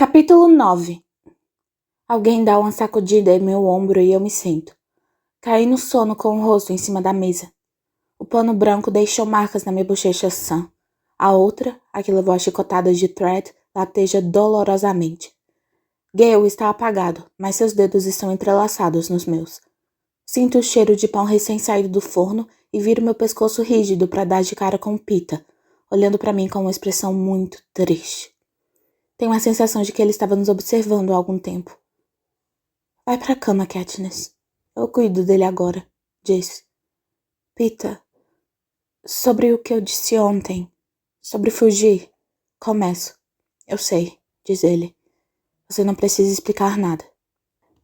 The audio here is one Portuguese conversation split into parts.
Capítulo 9. Alguém dá uma sacudida em meu ombro e eu me sento. Caí no sono com o rosto em cima da mesa. O pano branco deixou marcas na minha bochecha sã. A outra, a que levou a chicotadas de thread, lateja dolorosamente. Gale está apagado, mas seus dedos estão entrelaçados nos meus. Sinto o cheiro de pão recém-saído do forno e viro meu pescoço rígido para dar de cara com Pita, olhando para mim com uma expressão muito triste. Tenho a sensação de que ele estava nos observando há algum tempo. Vai pra cama, Katniss. Eu cuido dele agora, disse. Pita, sobre o que eu disse ontem, sobre fugir, começo. Eu sei, diz ele. Você não precisa explicar nada.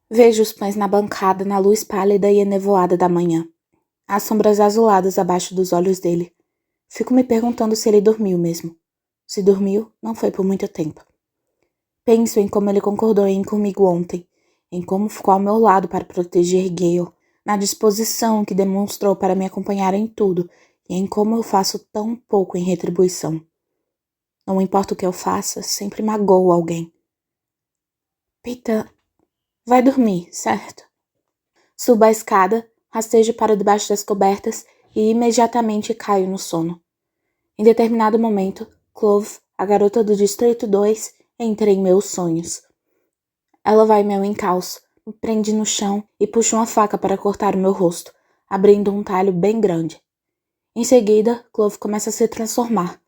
Vejo os pães na bancada na luz pálida e enevoada da manhã. As sombras azuladas abaixo dos olhos dele. Fico me perguntando se ele dormiu mesmo. Se dormiu, não foi por muito tempo. Penso em como ele concordou em ir comigo ontem, em como ficou ao meu lado para proteger Gale, na disposição que demonstrou para me acompanhar em tudo e em como eu faço tão pouco em retribuição. Não importa o que eu faça, sempre magoo alguém. Pita, vai dormir, certo? Subo a escada, rastejo para debaixo das cobertas e imediatamente caio no sono. Em determinado momento, Clove, a garota do Distrito 2, entra em meus sonhos. Ela vai meu encalço, me prende no chão e puxa uma faca para cortar o meu rosto, abrindo um talho bem grande. Em seguida, Clove começa a se transformar.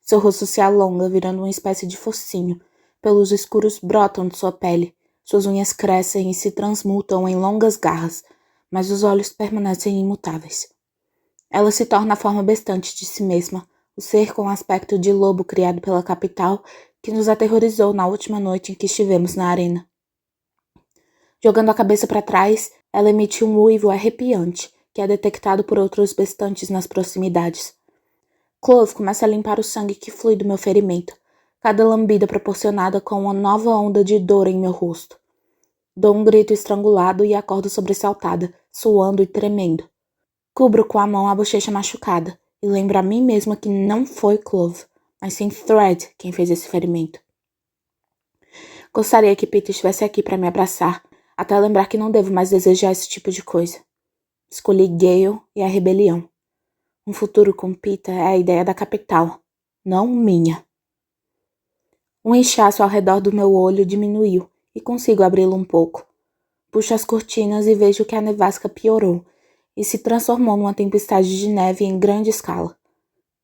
Seu rosto se alonga, virando uma espécie de focinho. Pelos escuros brotam de sua pele. Suas unhas crescem e se transmutam em longas garras, mas os olhos permanecem imutáveis. Ela se torna a forma bastante de si mesma, o ser com aspecto de lobo criado pela capital que nos aterrorizou na última noite em que estivemos na arena. Jogando a cabeça para trás, ela emite um uivo arrepiante, que é detectado por outros bestantes nas proximidades. Clove começa a limpar o sangue que flui do meu ferimento, cada lambida proporcionada com uma nova onda de dor em meu rosto. Dou um grito estrangulado e acordo sobressaltada, suando e tremendo. Cubro com a mão a bochecha machucada e lembro a mim mesma que não foi Clove, mas sim Thread quem fez esse ferimento. Gostaria que Peter estivesse aqui para me abraçar, até lembrar que não devo mais desejar esse tipo de coisa. Escolhi Gale e a rebelião. Um futuro com Peter é a ideia da capital, não minha. Um inchaço ao redor do meu olho diminuiu e consigo abri-lo um pouco. Puxo as cortinas e vejo que a nevasca piorou e se transformou numa tempestade de neve em grande escala.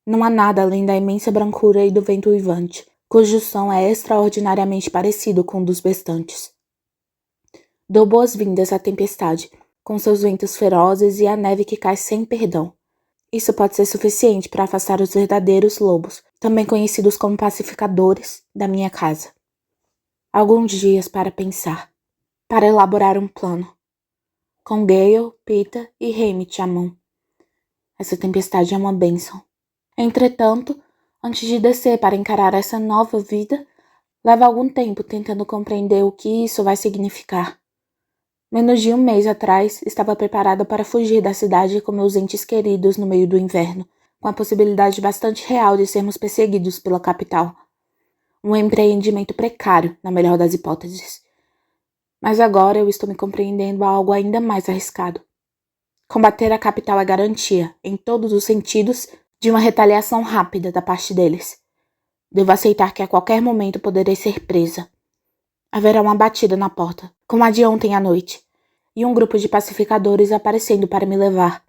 Não há nada além da imensa brancura e do vento uivante, cujo som é extraordinariamente parecido com o dos bestantes. Dou boas-vindas à tempestade, com seus ventos ferozes e a neve que cai sem perdão. Isso pode ser suficiente para afastar os verdadeiros lobos, também conhecidos como pacificadores, da minha casa. Alguns dias para pensar, para elaborar um plano. Com Gale, Pita e Haymitch à mão. Essa tempestade é uma bênção. Entretanto, antes de descer para encarar essa nova vida, levo algum tempo tentando compreender o que isso vai significar. Menos de um mês atrás, estava preparada para fugir da cidade com meus entes queridos no meio do inverno, com a possibilidade bastante real de sermos perseguidos pela capital. Um empreendimento precário, na melhor das hipóteses. Mas agora eu estou me compreendendo a algo ainda mais arriscado. Combater a capital é garantia, em todos os sentidos, de uma retaliação rápida da parte deles. Devo aceitar que a qualquer momento poderei ser presa. Haverá uma batida na porta, como a de ontem à noite, e um grupo de pacificadores aparecendo para me levar.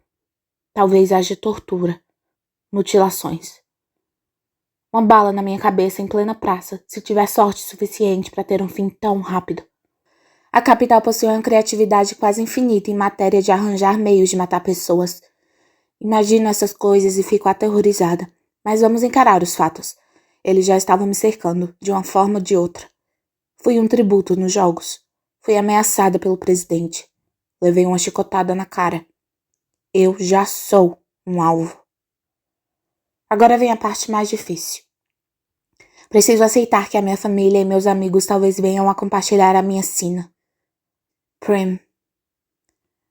Talvez haja tortura, mutilações. Uma bala na minha cabeça em plena praça, se tiver sorte suficiente para ter um fim tão rápido. A capital possui uma criatividade quase infinita em matéria de arranjar meios de matar pessoas. Imagino essas coisas e fico aterrorizada, mas vamos encarar os fatos. Eles já estavam me cercando, de uma forma ou de outra. Fui um tributo nos jogos. Fui ameaçada pelo presidente. Levei uma chicotada na cara. Eu já sou um alvo. Agora vem a parte mais difícil. Preciso aceitar que a minha família e meus amigos talvez venham a compartilhar a minha sina. Prim.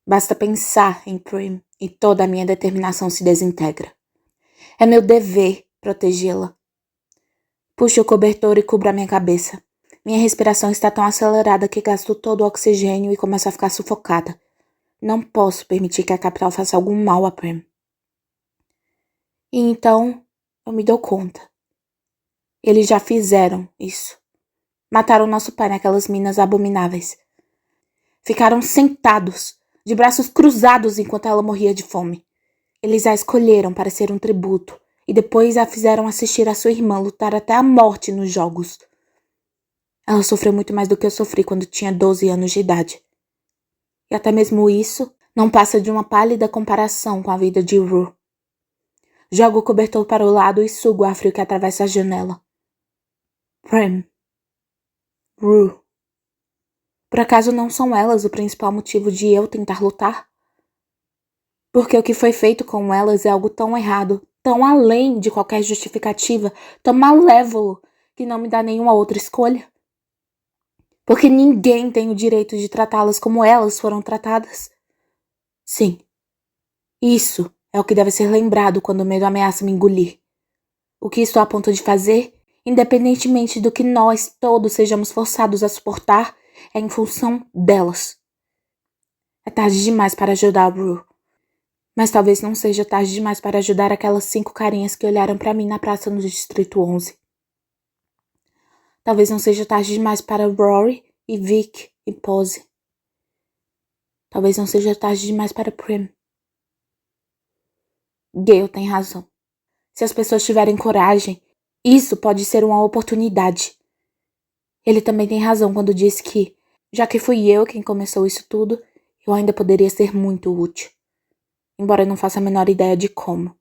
Basta pensar em Prim e toda a minha determinação se desintegra. É meu dever protegê-la. Puxo o cobertor e cubro a minha cabeça. Minha respiração está tão acelerada que gasto todo o oxigênio e começo a ficar sufocada. Não posso permitir que a capital faça algum mal a Prem. E então, eu me dou conta. Eles já fizeram isso. Mataram nosso pai naquelas minas abomináveis. Ficaram sentados, de braços cruzados enquanto ela morria de fome. Eles a escolheram para ser um tributo e depois a fizeram assistir a sua irmã lutar até a morte nos jogos. Ela sofreu muito mais do que eu sofri quando tinha 12 anos de idade. E até mesmo isso não passa de uma pálida comparação com a vida de Rue. Jogo o cobertor para o lado e sugo o ar frio que atravessa a janela. Prem. Rue. Por acaso não são elas o principal motivo de eu tentar lutar? Porque o que foi feito com elas é algo tão errado, tão além de qualquer justificativa, tão malévolo, que não me dá nenhuma outra escolha? Porque ninguém tem o direito de tratá-las como elas foram tratadas? Sim, isso é o que deve ser lembrado quando o medo ameaça me engolir. O que estou a ponto de fazer, independentemente do que nós todos sejamos forçados a suportar, é em função delas. É tarde demais para ajudar a Rue. Mas talvez não seja tarde demais para ajudar aquelas 5 carinhas que olharam para mim na praça no Distrito 11. Talvez não seja tarde demais para Rory e Vic e Pose. Talvez não seja tarde demais para Prem. Gale tem razão. Se as pessoas tiverem coragem, isso pode ser uma oportunidade. Ele também tem razão quando diz que, já que fui eu quem começou isso tudo, eu ainda poderia ser muito útil. Embora eu não faça a menor ideia de como.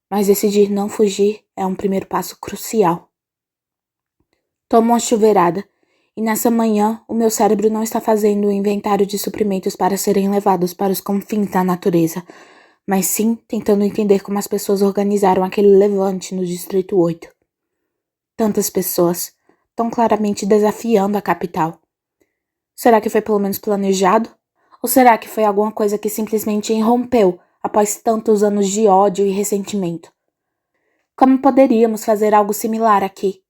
Mas decidir não fugir é um primeiro passo crucial. Tomo uma chuveirada, e nessa manhã o meu cérebro não está fazendo um inventário de suprimentos para serem levados para os confins da natureza, mas sim tentando entender como as pessoas organizaram aquele levante no Distrito 8. Tantas pessoas, tão claramente desafiando a capital. Será que foi pelo menos planejado? Ou será que foi alguma coisa que simplesmente irrompeu após tantos anos de ódio e ressentimento? Como poderíamos fazer algo similar aqui?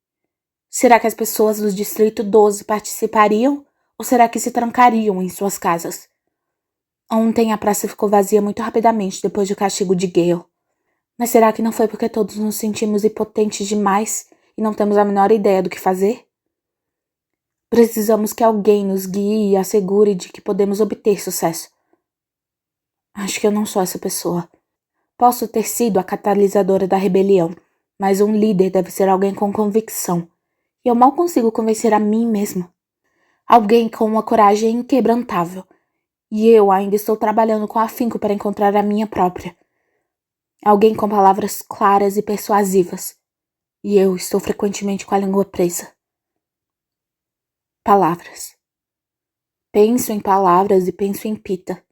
Será que as pessoas do Distrito 12 participariam ou será que se trancariam em suas casas? Ontem a praça ficou vazia muito rapidamente depois do castigo de Gale. Mas será que não foi porque todos nos sentimos impotentes demais e não temos a menor ideia do que fazer? Precisamos que alguém nos guie e assegure de que podemos obter sucesso. Acho que eu não sou essa pessoa. Posso ter sido a catalisadora da rebelião, mas um líder deve ser alguém com convicção. E eu mal consigo convencer a mim mesma. Alguém com uma coragem inquebrantável. E eu ainda estou trabalhando com afinco para encontrar a minha própria. Alguém com palavras claras e persuasivas. E eu estou frequentemente com a língua presa. Palavras. Penso em palavras e penso em Pita.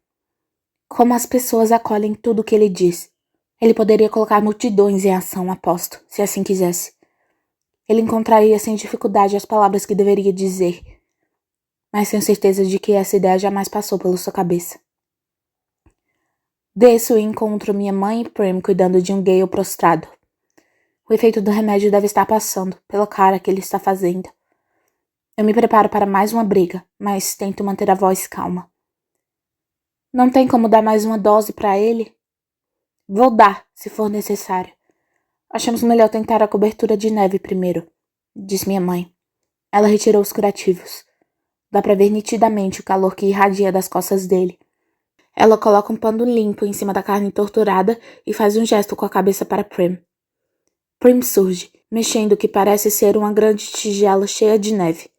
Como as pessoas acolhem tudo o que ele diz. Ele poderia colocar multidões em ação, aposto, se assim quisesse. Ele encontraria sem dificuldade as palavras que deveria dizer, mas tenho certeza de que essa ideia jamais passou pela sua cabeça. Desço e encontro minha mãe e Prem cuidando de um Gale prostrado. O efeito do remédio deve estar passando, pela cara que ele está fazendo. Eu me preparo para mais uma briga, mas tento manter a voz calma. Não tem como dar mais uma dose para ele? Vou dar, se for necessário. Achamos melhor tentar a cobertura de neve primeiro, disse minha mãe. Ela retirou os curativos. Dá para ver nitidamente o calor que irradia das costas dele. Ela coloca um pano limpo em cima da carne torturada e faz um gesto com a cabeça para Prem. Prem surge, mexendo o que parece ser uma grande tigela cheia de neve,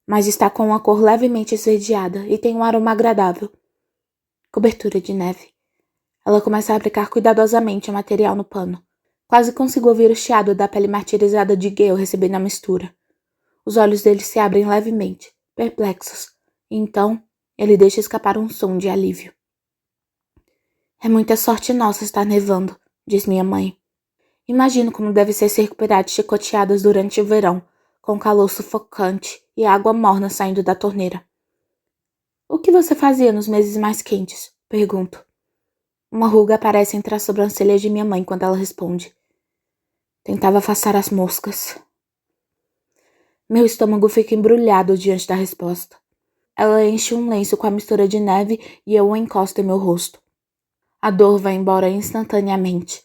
mas está com uma cor levemente esverdeada e tem um aroma agradável. Cobertura de neve. Ela começa a aplicar cuidadosamente o material no pano. Quase consigo ouvir o chiado da pele martirizada de Gale recebendo a mistura. Os olhos dele se abrem levemente, perplexos, e então ele deixa escapar um som de alívio. É muita sorte nossa estar nevando, diz minha mãe. Imagino como deve ser se recuperar de chicoteadas durante o verão, com calor sufocante e água morna saindo da torneira. O que você fazia nos meses mais quentes? Pergunto. Uma ruga aparece entre as sobrancelhas de minha mãe quando ela responde. Tentava afastar as moscas. Meu estômago fica embrulhado diante da resposta. Ela enche um lenço com a mistura de neve e eu o encosto em meu rosto. A dor vai embora instantaneamente.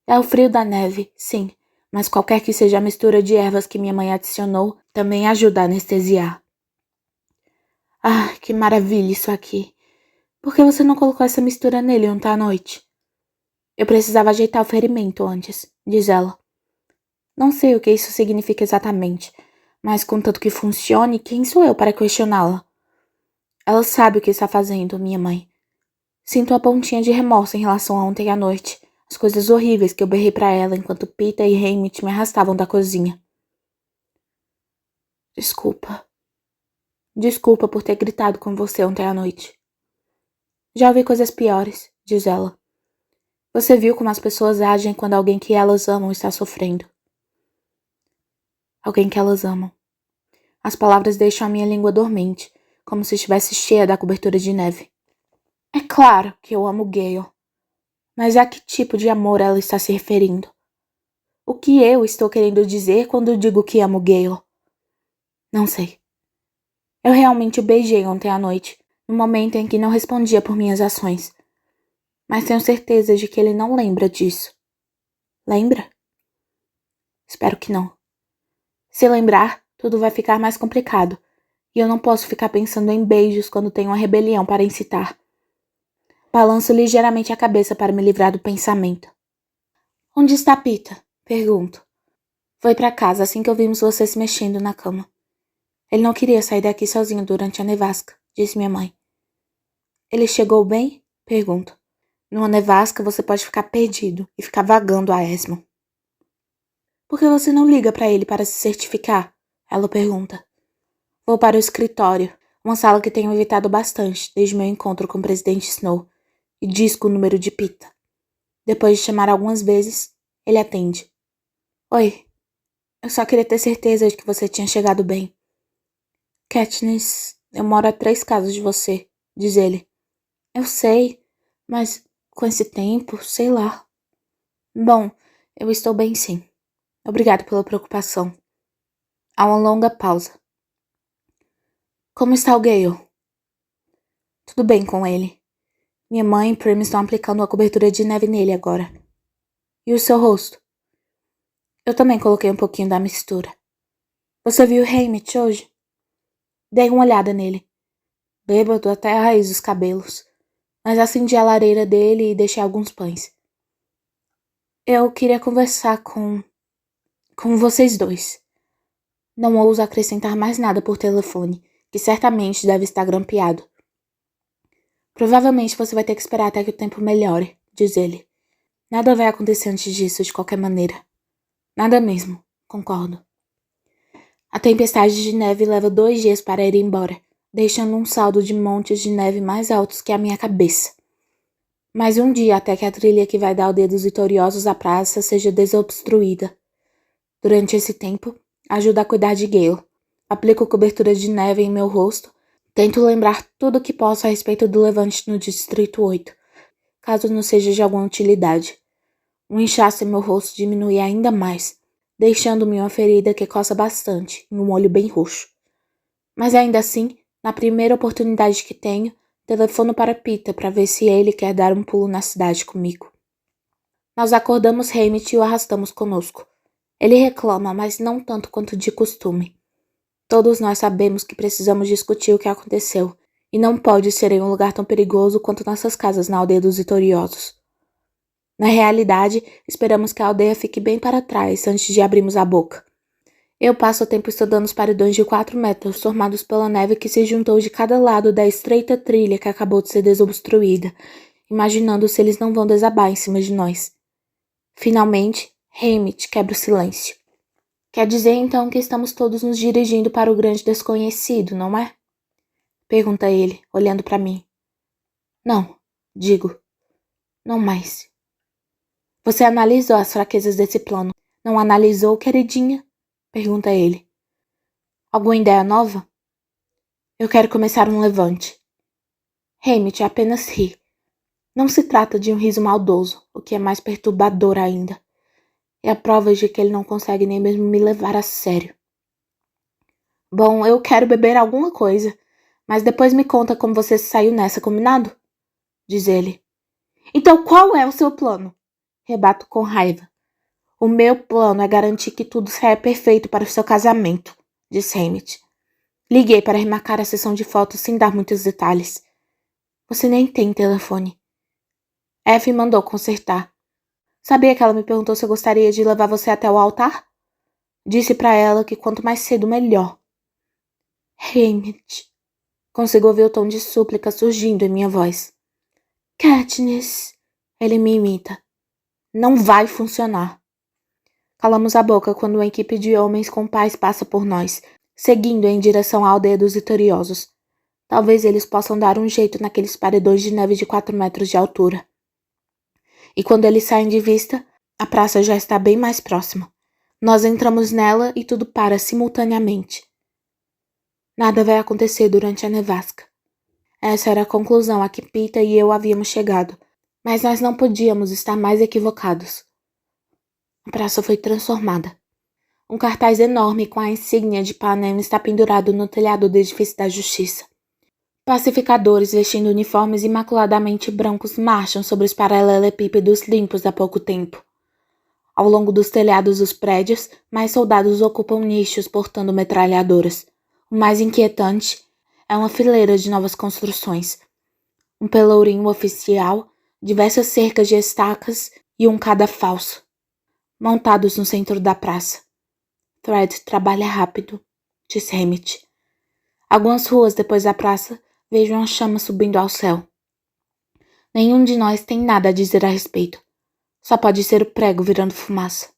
É o frio da neve, sim, mas qualquer que seja a mistura de ervas que minha mãe adicionou, também ajuda a anestesiar. Ah, que maravilha isso aqui. Por que você não colocou essa mistura nele ontem à noite? Eu precisava ajeitar o ferimento antes, diz ela. Não sei o que isso significa exatamente, mas contanto que funcione, quem sou eu para questioná-la? Ela sabe o que está fazendo, minha mãe. Sinto uma pontinha de remorso em relação a ontem à noite, as coisas horríveis que eu berrei para ela enquanto Pita e Hamid me arrastavam da cozinha. Desculpa. Desculpa por ter gritado com você ontem à noite. Já ouvi coisas piores, diz ela. Você viu como as pessoas agem quando alguém que elas amam está sofrendo. Alguém que elas amam. As palavras deixam a minha língua dormente, como se estivesse cheia da cobertura de neve. É claro que eu amo Gale. Mas a que tipo de amor ela está se referindo? O que eu estou querendo dizer quando digo que amo Gale? Não sei. Eu realmente o beijei ontem à noite, no momento em que não respondia por minhas ações. Mas tenho certeza de que ele não lembra disso. Lembra? Espero que não. Se lembrar, tudo vai ficar mais complicado, e eu não posso ficar pensando em beijos quando tenho uma rebelião para incitar. Balanço ligeiramente a cabeça para me livrar do pensamento. Onde está Pita? Pergunto. Foi para casa assim que ouvimos você se mexendo na cama. Ele não queria sair daqui sozinho durante a nevasca, disse minha mãe. Ele chegou bem? Pergunto. Numa nevasca você pode ficar perdido e ficar vagando a esmo. Por que você não liga para ele para se certificar? Ela pergunta. Vou para o escritório, uma sala que tenho evitado bastante desde meu encontro com o presidente Snow, e disco o número de Pita. Depois de chamar algumas vezes, ele atende. Oi, eu só queria ter certeza de que você tinha chegado bem. Katniss, eu moro a 3 casas de você, diz ele. Eu sei, mas com esse tempo, sei lá. Bom, eu estou bem sim. Obrigado pela preocupação. Há uma longa pausa. Como está o Gale? Tudo bem com ele. Minha mãe e Prim estão aplicando uma cobertura de neve nele agora. E o seu rosto? Eu também coloquei um pouquinho da mistura. Você viu o Hamid hoje? Dei uma olhada nele. Bêbado até a raiz dos cabelos. Mas acendi a lareira dele e deixei alguns pães. Eu queria conversar com vocês dois. Não ouso acrescentar mais nada por telefone, que certamente deve estar grampeado. Provavelmente você vai ter que esperar até que o tempo melhore, diz ele. Nada vai acontecer antes disso, de qualquer maneira. Nada mesmo, concordo. A tempestade de neve leva 2 dias para ir embora, deixando um saldo de montes de neve mais altos que a minha cabeça. Mais um dia até que a trilha que vai dar ao Dedos Vitoriosos à praça seja desobstruída. Durante esse tempo, ajudo a cuidar de Gale. Aplico cobertura de neve em meu rosto. Tento lembrar tudo o que posso a respeito do levante no Distrito 8, caso não seja de alguma utilidade. Um inchaço em meu rosto diminui ainda mais, deixando-me uma ferida que coça bastante e um olho bem roxo. Mas ainda assim, na primeira oportunidade que tenho, telefono para Pita para ver se ele quer dar um pulo na cidade comigo. Nós acordamos Hamid e o arrastamos conosco. Ele reclama, mas não tanto quanto de costume. Todos nós sabemos que precisamos discutir o que aconteceu, e não pode ser em um lugar tão perigoso quanto nossas casas na aldeia dos Vitoriosos. Na realidade, esperamos que a aldeia fique bem para trás antes de abrirmos a boca. Eu passo o tempo estudando os paredões de 4 metros formados pela neve que se juntou de cada lado da estreita trilha que acabou de ser desobstruída, imaginando se eles não vão desabar em cima de nós. Finalmente, Hamid quebra o silêncio. Quer dizer então que estamos todos nos dirigindo para o grande desconhecido, não é? Pergunta ele, olhando para mim. Não, digo. Não mais. Você analisou as fraquezas desse plano. Não analisou, queridinha? Pergunta ele. Alguma ideia nova? Eu quero começar um levante. Hamid apenas ri. Não se trata de um riso maldoso, o que é mais perturbador ainda. É a prova de que ele não consegue nem mesmo me levar a sério. Bom, eu quero beber alguma coisa, mas depois me conta como você saiu nessa, combinado? Diz ele. Então qual é o seu plano? Rebato com raiva. O meu plano é garantir que tudo saia perfeito para o seu casamento, disse Hammett. Liguei para remarcar a sessão de fotos sem dar muitos detalhes. Você nem tem telefone. F mandou consertar. Sabia que ela me perguntou se eu gostaria de levar você até o altar? Disse para ela que quanto mais cedo, melhor. Hammett. Consigo ouvir o tom de súplica surgindo em minha voz. Katniss. Ele me imita. Não vai funcionar. Calamos a boca quando uma equipe de homens com pais passa por nós, seguindo em direção à aldeia dos vitoriosos. Talvez eles possam dar um jeito naqueles paredões de neve de 4 metros de altura. E quando eles saem de vista, a praça já está bem mais próxima. Nós entramos nela e tudo para simultaneamente. Nada vai acontecer durante a nevasca. Essa era a conclusão a que Peeta e eu havíamos chegado, mas nós não podíamos estar mais equivocados. A praça foi transformada. Um cartaz enorme com a insígnia de Panem está pendurado no telhado do edifício da Justiça. Pacificadores vestindo uniformes imaculadamente brancos marcham sobre os paralelepípedos limpos há pouco tempo. Ao longo dos telhados dos prédios, mais soldados ocupam nichos portando metralhadoras. O mais inquietante é uma fileira de novas construções. Um pelourinho oficial, diversas cercas de estacas e um cadafalso, montados no centro da praça. Thread trabalha rápido, disse Hammett. Algumas ruas depois da praça, vejo uma chama subindo ao céu. Nenhum de nós tem nada a dizer a respeito. Só pode ser o prego virando fumaça.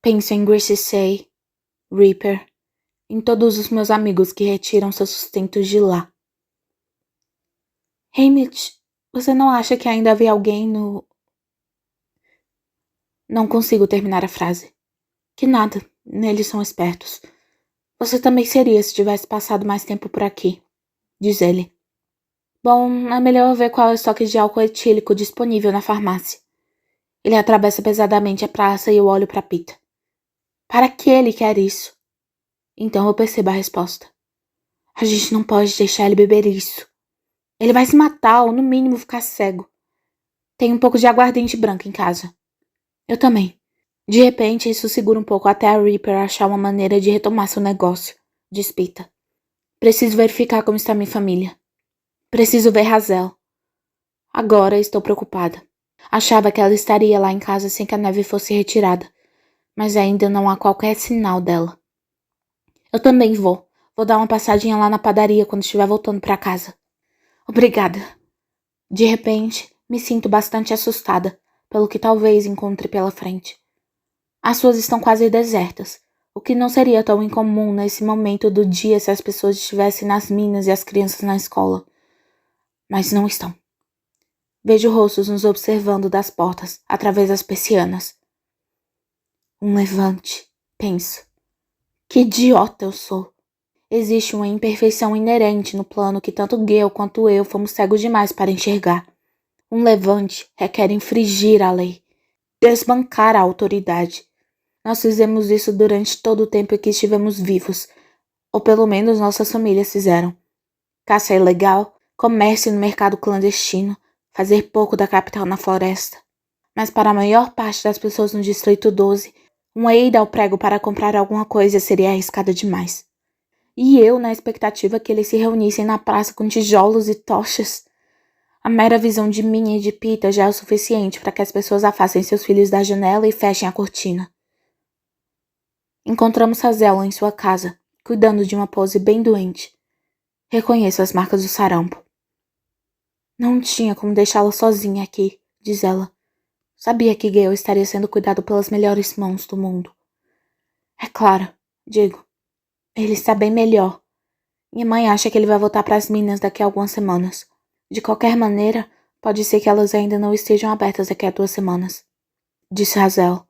Penso em Gracie Say, Reaper, em todos os meus amigos que retiram seu sustento de lá. Hammett, você não acha que ainda havia alguém no... Não consigo terminar a frase. Que nada, neles são espertos. Você também seria se tivesse passado mais tempo por aqui, diz ele. Bom, é melhor ver qual é o estoque de álcool etílico disponível na farmácia. Ele atravessa pesadamente a praça e eu olho para Peeta. Para que ele quer isso? Então eu percebo a resposta. A gente não pode deixar ele beber isso. Ele vai se matar ou no mínimo ficar cego. Tem um pouco de aguardente branco em casa. Eu também. De repente isso segura um pouco até a Reaper achar uma maneira de retomar seu negócio, diz Peeta. Preciso verificar como está minha família. Preciso ver Hazel. Agora estou preocupada. Achava que ela estaria lá em casa sem que a neve fosse retirada, mas ainda não há qualquer sinal dela. Eu também vou. Vou dar uma passadinha lá na padaria quando estiver voltando para casa. Obrigada. De repente, me sinto bastante assustada pelo que talvez encontre pela frente. As ruas estão quase desertas, o que não seria tão incomum nesse momento do dia se as pessoas estivessem nas minas e as crianças na escola. Mas não estão. Vejo rostos nos observando das portas, através das persianas. Um levante, penso. Que idiota eu sou. Existe uma imperfeição inerente no plano que tanto Gale quanto eu fomos cegos demais para enxergar. Um levante requer infringir a lei, desbancar a autoridade. Nós fizemos isso durante todo o tempo em que estivemos vivos, ou pelo menos nossas famílias fizeram. Caça ilegal, comércio no mercado clandestino, fazer pouco da capital na floresta. Mas para a maior parte das pessoas no Distrito 12, uma ida ao prego para comprar alguma coisa seria arriscada demais. E eu na expectativa que eles se reunissem na praça com tijolos e tochas. A mera visão de mim e de Peeta já é o suficiente para que as pessoas afastem seus filhos da janela e fechem a cortina. Encontramos Hazel em sua casa, cuidando de uma pose bem doente. Reconheço as marcas do sarampo. Não tinha como deixá-la sozinha aqui, diz ela. Sabia que Gale estaria sendo cuidado pelas melhores mãos do mundo. É claro, digo. Ele está bem melhor. Minha mãe acha que ele vai voltar para as minas daqui a algumas semanas. De qualquer maneira, pode ser que elas ainda não estejam abertas daqui a 2 semanas. Disse Hazel.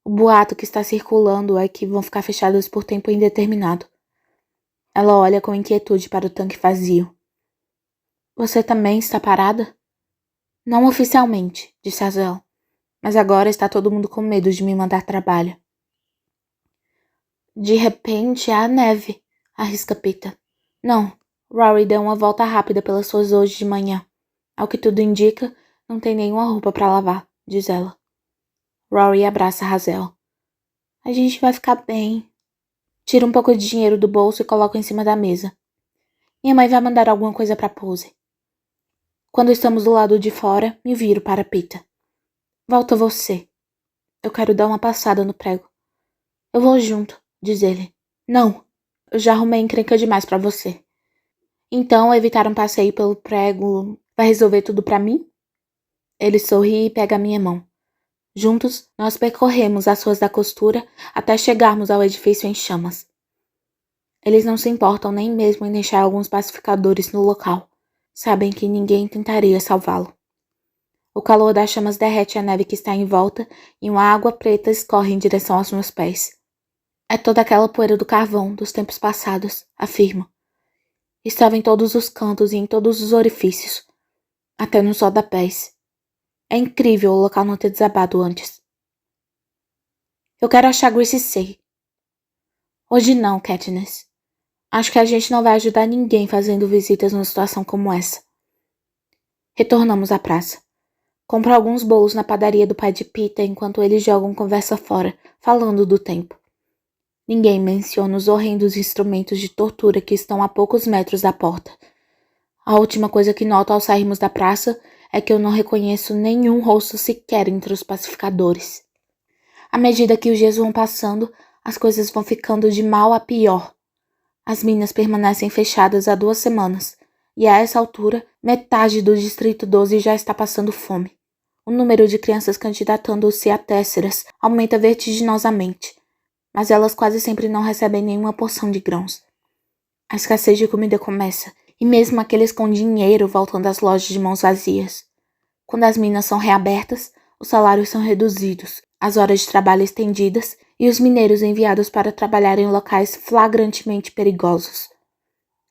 O boato que está circulando é que vão ficar fechadas por tempo indeterminado. Ela olha com inquietude para o tanque vazio. Você também está parada? Não oficialmente, disse Hazel. Mas agora está todo mundo com medo de me mandar trabalho. De repente, é a neve, arrisca Peter. Não, Rory deu uma volta rápida pelas ruas hoje de manhã. Ao que tudo indica, não tem nenhuma roupa para lavar, diz ela. Rory abraça Hazel. A gente vai ficar bem. Tira um pouco de dinheiro do bolso e coloca em cima da mesa. Minha mãe vai mandar alguma coisa para Pose. Quando estamos do lado de fora, me viro para Peter. Volta você. Eu quero dar uma passada no prego. Eu vou junto, diz ele. Não, eu já arrumei encrenca demais para você. Então, evitar um passeio pelo prego vai resolver tudo para mim? Ele sorri e pega a minha mão. Juntos, nós percorremos as ruas da costura até chegarmos ao edifício em chamas. Eles não se importam nem mesmo em deixar alguns pacificadores no local. Sabem que ninguém tentaria salvá-lo. O calor das chamas derrete a neve que está em volta e uma água preta escorre em direção aos meus pés. É toda aquela poeira do carvão dos tempos passados, afirmo. Estava em todos os cantos e em todos os orifícios, até nos rodapés. É incrível o local não ter desabado antes. Eu quero achar Gracie Say. Hoje não, Katniss. Acho que a gente não vai ajudar ninguém fazendo visitas numa situação como essa. Retornamos à praça. Compro alguns bolos na padaria do pai de Peter enquanto eles jogam conversa fora, falando do tempo. Ninguém menciona os horrendos instrumentos de tortura que estão a poucos metros da porta. A última coisa que noto ao sairmos da praça é que eu não reconheço nenhum rosto sequer entre os pacificadores. À medida que os dias vão passando, as coisas vão ficando de mal a pior. As minas permanecem fechadas há 2 semanas, e a essa altura, metade do Distrito 12 já está passando fome. O número de crianças candidatando-se a tésseras aumenta vertiginosamente, mas elas quase sempre não recebem nenhuma porção de grãos. A escassez de comida começa, e mesmo aqueles com dinheiro voltam das lojas de mãos vazias. Quando as minas são reabertas, os salários são reduzidos, as horas de trabalho estendidas e os mineiros enviados para trabalhar em locais flagrantemente perigosos.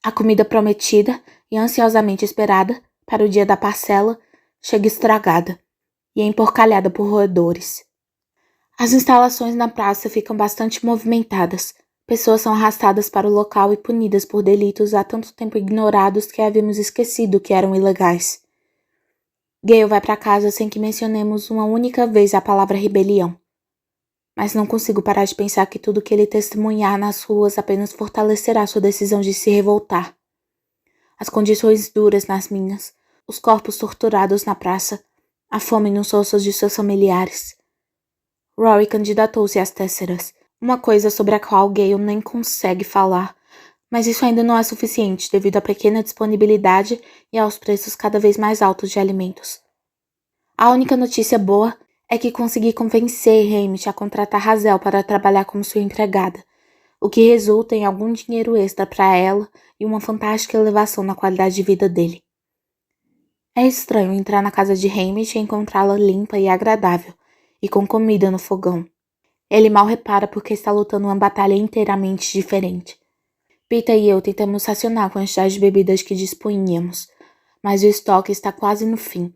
A comida prometida e ansiosamente esperada para o dia da parcela chega estragada e emporcalhada por roedores. As instalações na praça ficam bastante movimentadas. Pessoas são arrastadas para o local e punidas por delitos há tanto tempo ignorados que havíamos esquecido que eram ilegais. Gale vai para casa sem que mencionemos uma única vez a palavra rebelião. Mas não consigo parar de pensar que tudo que ele testemunhar nas ruas apenas fortalecerá sua decisão de se revoltar. As condições duras nas minas, os corpos torturados na praça, a fome nos ossos de seus familiares. Rory candidatou-se às tésseras, uma coisa sobre a qual Gale nem consegue falar, mas isso ainda não é suficiente devido à pequena disponibilidade e aos preços cada vez mais altos de alimentos. A única notícia boa é que consegui convencer Hamish a contratar Hazel para trabalhar como sua empregada, o que resulta em algum dinheiro extra para ela e uma fantástica elevação na qualidade de vida dele. É estranho entrar na casa de Hamish e encontrá-la limpa e agradável, e com comida no fogão. Ele mal repara porque está lutando uma batalha inteiramente diferente. Peter e eu tentamos racionar a quantidade de bebidas que dispunhamos, mas o estoque está quase no fim,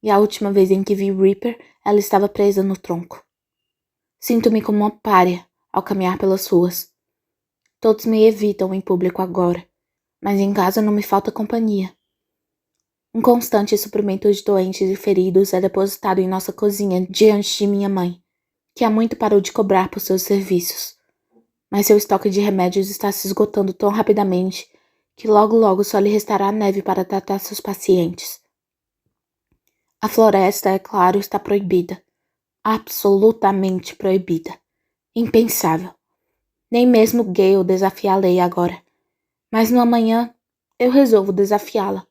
e a última vez em que vi Reaper, ela estava presa no tronco. Sinto-me como uma pária ao caminhar pelas ruas. Todos me evitam em público agora, mas em casa não me falta companhia. Um constante suprimento de doentes e feridos é depositado em nossa cozinha diante de minha mãe, que há muito parou de cobrar por seus serviços. Mas seu estoque de remédios está se esgotando tão rapidamente que logo só lhe restará neve para tratar seus pacientes. A floresta, é claro, está proibida. Absolutamente proibida. Impensável. Nem mesmo Gale desafia a lei agora. Mas no amanhã, eu resolvo desafiá-la.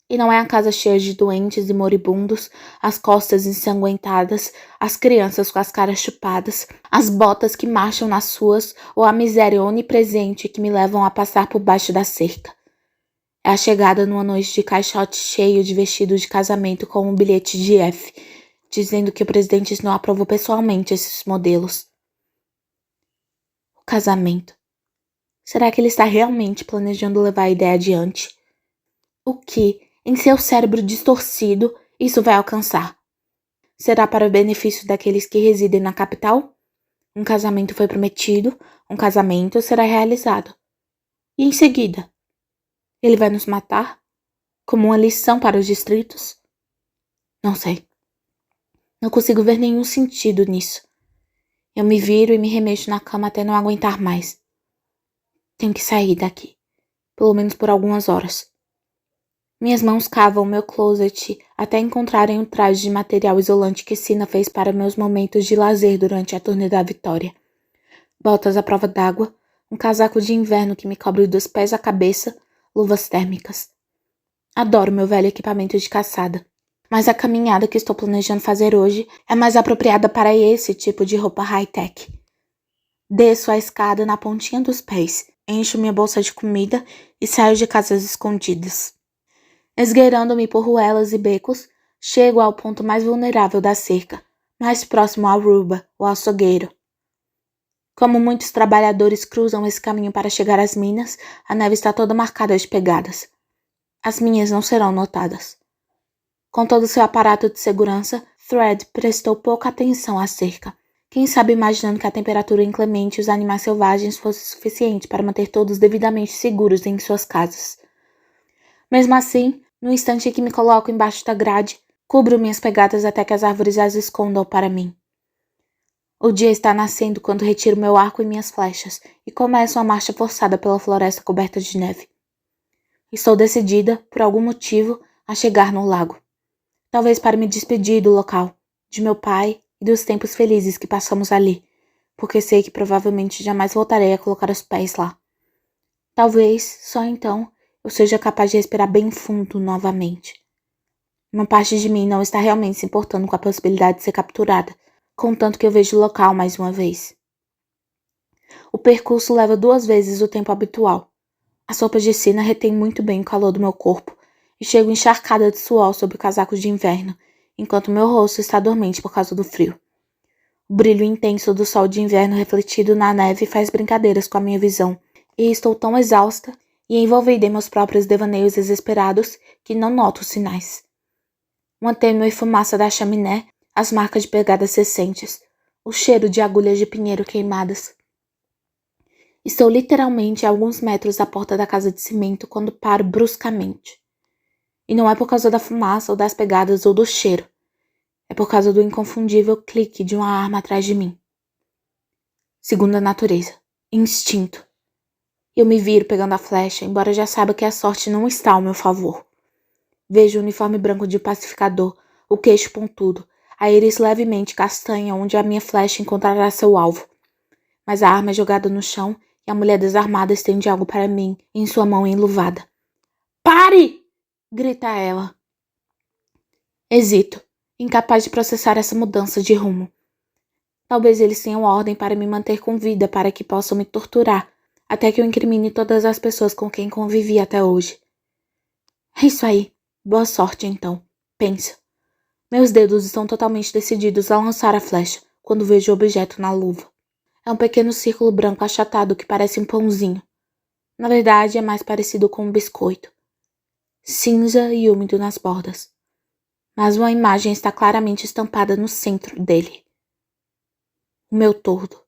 E não é a casa cheia de doentes e moribundos, as costas ensanguentadas, as crianças com as caras chupadas, as botas que marcham nas ruas ou a miséria onipresente que me levam a passar por baixo da cerca. É a chegada numa noite de caixote cheio de vestido de casamento com um bilhete de F, dizendo que o presidente Snow aprovou pessoalmente esses modelos. O casamento. Será que ele está realmente planejando levar a ideia adiante? O que, em seu cérebro distorcido, isso vai alcançar? Será para o benefício daqueles que residem na capital? Um casamento foi prometido, um casamento será realizado. E em seguida? Ele vai nos matar? Como uma lição para os distritos? Não sei. Não consigo ver nenhum sentido nisso. Eu me viro e me remexo na cama até não aguentar mais. Tenho que sair daqui, pelo menos por algumas horas. Minhas mãos cavam meu closet até encontrarem um traje de material isolante que Sina fez para meus momentos de lazer durante a turnê da Vitória. Botas à prova d'água, um casaco de inverno que me cobre dos pés à cabeça, luvas térmicas. Adoro meu velho equipamento de caçada, mas a caminhada que estou planejando fazer hoje é mais apropriada para esse tipo de roupa high-tech. Desço a escada na pontinha dos pés, encho minha bolsa de comida e saio de casa às escondidas. Esgueirando-me por ruelas e becos, chego ao ponto mais vulnerável da cerca, mais próximo ao Ruba, o açougueiro. Como muitos trabalhadores cruzam esse caminho para chegar às minas, a neve está toda marcada de pegadas. As minhas não serão notadas. Com todo seu aparato de segurança, Thread prestou pouca atenção à cerca. Quem sabe imaginando que a temperatura inclemente e os animais selvagens fosse suficiente para manter todos devidamente seguros em suas casas. Mesmo assim, no instante em que me coloco embaixo da grade, cubro minhas pegadas até que as árvores as escondam para mim. O dia está nascendo quando retiro meu arco e minhas flechas e começo uma marcha forçada pela floresta coberta de neve. Estou decidida, por algum motivo, a chegar no lago. Talvez para me despedir do local, de meu pai e dos tempos felizes que passamos ali, porque sei que provavelmente jamais voltarei a colocar os pés lá. Talvez, só então, eu seja capaz de respirar bem fundo novamente. Uma parte de mim não está realmente se importando com a possibilidade de ser capturada, contanto que eu vejo o local mais uma vez. O percurso leva 2 vezes o tempo habitual. As roupas de Sina retêm muito bem o calor do meu corpo e chego encharcada de suor sob o casaco de inverno, enquanto meu rosto está dormente por causa do frio. O brilho intenso do sol de inverno refletido na neve faz brincadeiras com a minha visão, e estou tão exausta e envolvida em meus próprios devaneios desesperados que não noto os sinais. Uma tênue fumaça da chaminé, as marcas de pegadas recentes, o cheiro de agulhas de pinheiro queimadas. Estou literalmente a alguns metros da porta da casa de cimento quando paro bruscamente. E não é por causa da fumaça ou das pegadas ou do cheiro. É por causa do inconfundível clique de uma arma atrás de mim. Segunda natureza. Instinto. Eu me viro pegando a flecha, embora já saiba que a sorte não está ao meu favor. Vejo o uniforme branco de pacificador, o queixo pontudo, a íris levemente castanha onde a minha flecha encontrará seu alvo. Mas a arma é jogada no chão e a mulher desarmada estende algo para mim em sua mão enluvada. Pare! Grita ela. Hesito, incapaz de processar essa mudança de rumo. Talvez eles tenham ordem para me manter com vida para que possam me torturar, até que eu incrimine todas as pessoas com quem convivi até hoje. É isso aí. Boa sorte, então. Penso. Meus dedos estão totalmente decididos a lançar a flecha, quando vejo o objeto na luva. É um pequeno círculo branco achatado que parece um pãozinho. Na verdade, é mais parecido com um biscoito. Cinza e úmido nas bordas. Mas uma imagem está claramente estampada no centro dele. O meu tordo.